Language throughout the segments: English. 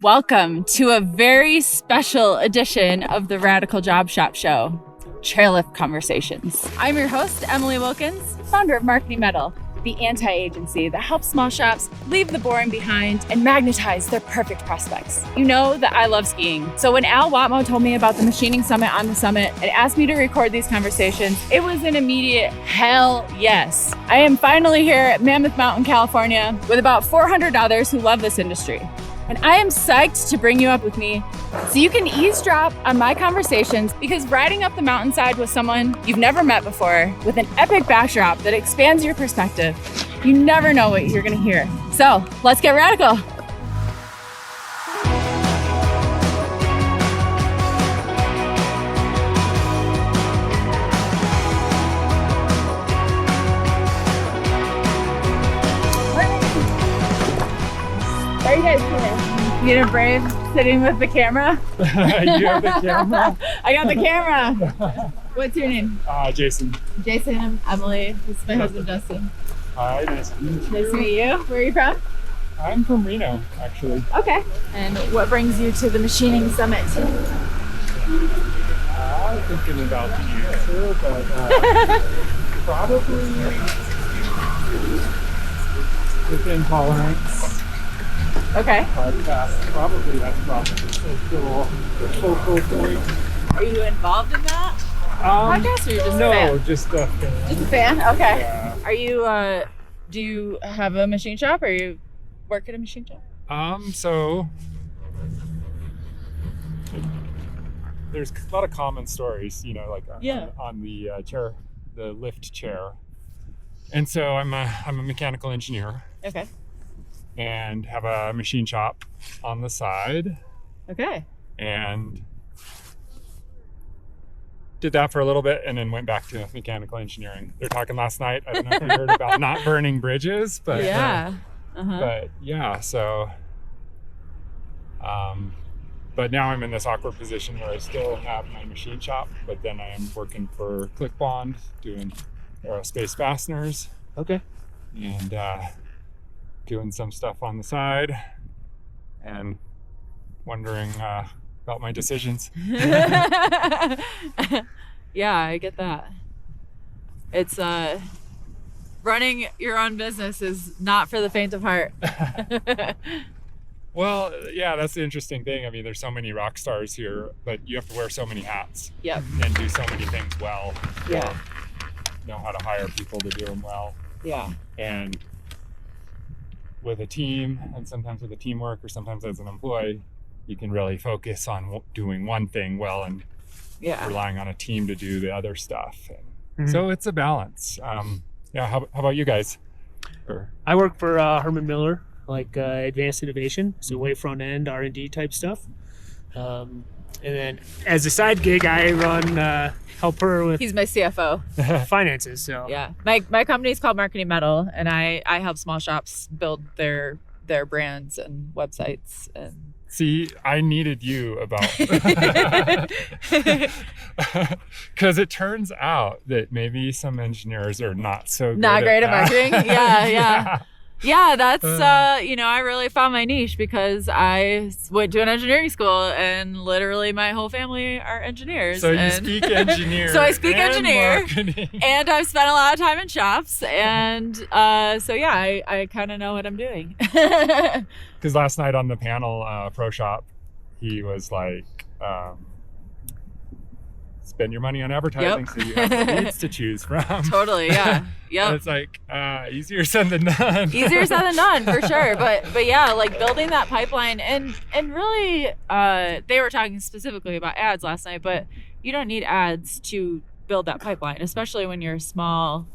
Welcome to a very special edition of the Radical Job Shop Show, Chairlift Conversations. I'm your host, Emily Wilkins, founder of Marketing Metal, the anti-agency that helps small shops leave the boring behind and magnetize their perfect prospects. You know that I love skiing. So when Al Watmo told me about the Machining Summit on the Summit and asked me to record these conversations, it was an immediate hell yes. I am finally here at Mammoth Mountain, California with about 400 others who love this industry. And I am psyched to bring you up with me so you can eavesdrop on my conversations, because riding up the mountainside with someone you've never met before with an epic backdrop that expands your perspective, you never know what you're gonna hear. So let's get radical. Are you guys here? You a brave sitting with the camera? You have the camera? I got the camera. What's your name? Jason. Jason, I'm Emily. This is my husband, Justin. Hi, nice to meet you. Nice to meet you. Where are you from? I'm from Reno, actually. Okay. And what brings you to the Machining Summit? I'm thinking about the answer, but probably within tolerance. Okay. Probably that's probably the focal point. Are you involved in that podcast, or you're just a fan? No, just a fan. Just a fan? Okay. Yeah. Are you, do you have a machine shop, or you work at a machine shop? So there's a lot of common stories, you know, like on the chair, the lift chair. And so I'm a mechanical engineer. Okay. And have a machine shop on the side. Okay. And did that for a little bit and then went back to mechanical engineering. They're talking last night. I don't know if you heard about not burning bridges, but yeah. But yeah, so but now I'm in this awkward position where I still have my machine shop, but then I am working for ClickBond doing Aerospace fasteners. Okay. And doing some stuff on the side and wondering about my decisions. Yeah, I get that. It's running your own business is not for the faint of heart. Well, yeah, that's the interesting thing. I mean, there's so many rock stars here, but you have to wear so many hats. Yep. And do so many things well. Yeah. Know how to hire people to do them well. Yeah. And with a team, and sometimes with a teamwork, or sometimes as an employee, you can really focus on doing one thing well and relying on a team to do the other stuff. And so it's a balance. Yeah. How about you guys? I work for Herman Miller, like advanced innovation, so way front end R&D type stuff. And then as a side gig, I run help her with. He's my CFO. Finances. So yeah, my company is called Marketing Metal, and I help small shops build their brands and websites. And see, I needed you about because it turns out that maybe some engineers are not so good great at marketing. Yeah. Yeah, that's, I really found my niche because I went to an engineering school and literally my whole family are engineers. So you speak engineer. So I speak engineer. Marketing. And I've spent a lot of time in shops. And I kind of know what I'm doing. Because last night on the panel, Pro Shop, he was like, spend your money on advertising, so you have leads to choose from. Totally, yeah. Yep. It's like easier said than done. Easier said than done, for sure. But yeah, like building that pipeline and really, they were talking specifically about ads last night, but you don't need ads to build that pipeline, especially when you're a small,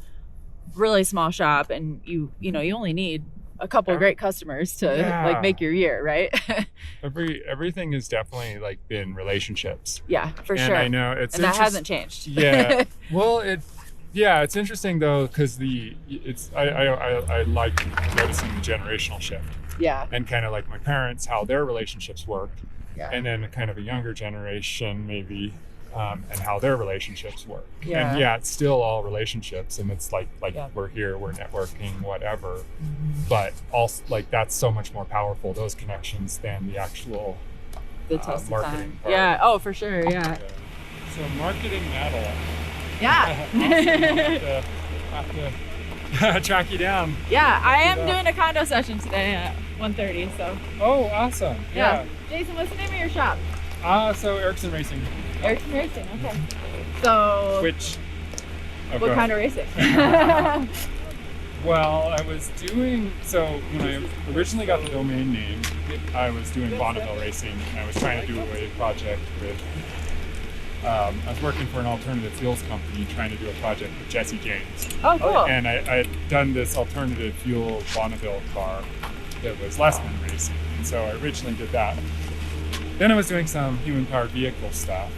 really small shop and you only need a couple of great customers to like make your year, right? Everything has definitely like been relationships. Yeah, for sure. I know it's that hasn't changed. Yeah. Well, it's interesting though, because I like noticing the generational shift. Yeah. And kind of like my parents, how their relationships work. Yeah. And then kind of a younger generation maybe and how their relationships work. Yeah. And it's still all relationships, and it's like we're here, we're networking, whatever. But also, like, that's so much more powerful, those connections, than the actual marketing part. Yeah. Oh, for sure. Yeah. So marketing metal. Yeah. Awesome. Have to track you down. Yeah, I am doing a condo session today at 1:30. So. Oh, awesome. Yeah. Jason, what's the name of your shop? So Erikson Racing. Erikson Racing. Okay. So. What kind of racing? Well, I was doing, when I originally got the domain name, I was doing Bonneville Racing, and I was trying to do a project with, I was working for an alternative fuels company trying to do a project with Jesse James. Oh, cool. And I had done this alternative fuel Bonneville car that was Lessman Racing, and so I originally did that. Then I was doing some human-powered vehicle stuff.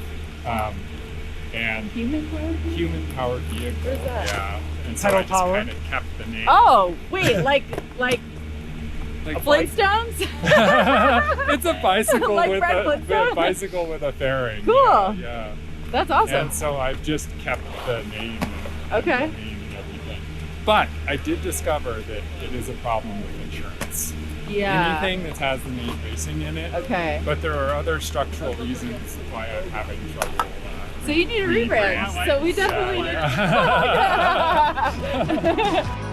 And human-powered vehicle. Where's that? Yeah. And so I just kind of kept the name. Oh, wait, like Flintstones? It's a bicycle Like with Fred a Flintstone? bicycle with a fairing. Cool. Yeah. That's awesome. And so I've just kept the name. Okay. And the name and everything. But I did discover that it is a problem with insurance. Yeah. Anything that has the name racing in it. Okay. But there are other structural reasons why I'm having trouble. So you need a rebrand. So we definitely need.